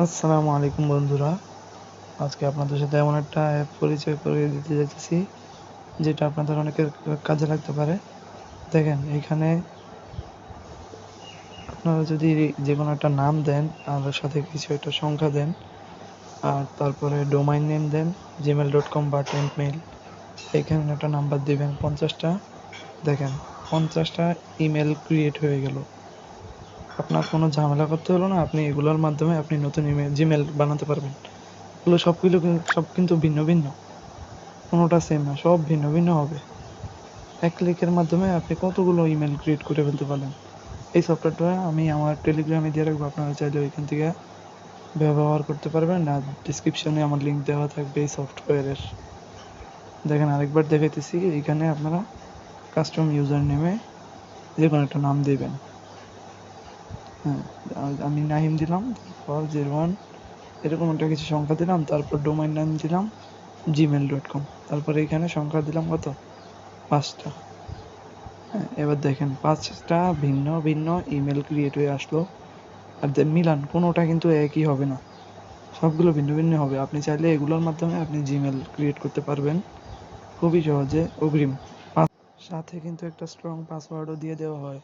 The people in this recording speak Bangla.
আসসালামু আলাইকুম বন্ধুরা, আজকে আপনাদের সাথে এমন একটা অ্যাপ পরিচয় করিয়ে দিতে যাচ্ছি যেটা আপনাদের অনেকের কাজে লাগতে পারে। দেখেন, এইখানে আপনারা যদি যে কোনো একটা নাম দেন আর সাথে কিছু একটা সংখ্যা দেন আর তারপরে ডোমাইন নেম দেন gmail.com বা টেম্পমেইল, এখানে একটা নাম্বার দিবেন 50টা। দেখেন, 50টা ইমেল ক্রিয়েট হয়ে গেল। আপনার কোনো ঝামেলা করতে হলো না। আপনি এগুলোর মাধ্যমে আপনি নতুন জিমেল বানাতে পারবেন। এগুলো সব কিন্তু ভিন্ন ভিন্ন, কোনোটা সেম না, সব ভিন্ন ভিন্ন হবে। এক ক্লিকের মাধ্যমে আপনি কতগুলো ইমেল ক্রিয়েট করে ফেলতে পারলেন। এই সফটওয়্যারটা আমি আমার টেলিগ্রামে দিয়ে রাখবো, আপনারা চাইলে ওইখান থেকে ব্যবহার করতে পারবেন। আর ডিসক্রিপশনে আমার লিঙ্ক দেওয়া থাকবে এই সফটওয়্যারের। দেখেন, আরেকবার দেখাইতেছি। এইখানে আপনারা কাস্টম ইউজার নেমে যে কোনো একটা নাম দিবেন। হ্যাঁ, আমি নাহিম দিলাম, তারপর 01 এরকম একটা কিছু সংখ্যা দিলাম, তারপর ডোমাইন নাম দিলাম gmail.com, তারপর এখানে সংখ্যা দিলাম কত, 5টা। হ্যাঁ, এবার দেখেন 5টা ভিন্ন ভিন্ন ইমেল ক্রিয়েট হয়ে আসলো। আর মিলান, কোনোটা কিন্তু একই হবে না, সবগুলো ভিন্ন ভিন্ন হবে। আপনি চাইলে এগুলোর মাধ্যমে আপনি জিমেল ক্রিয়েট করতে পারবেন খুবই সহজে, অগ্রিম। সাথে কিন্তু একটা স্ট্রং পাসওয়ার্ডও দিয়ে দেওয়া হয়।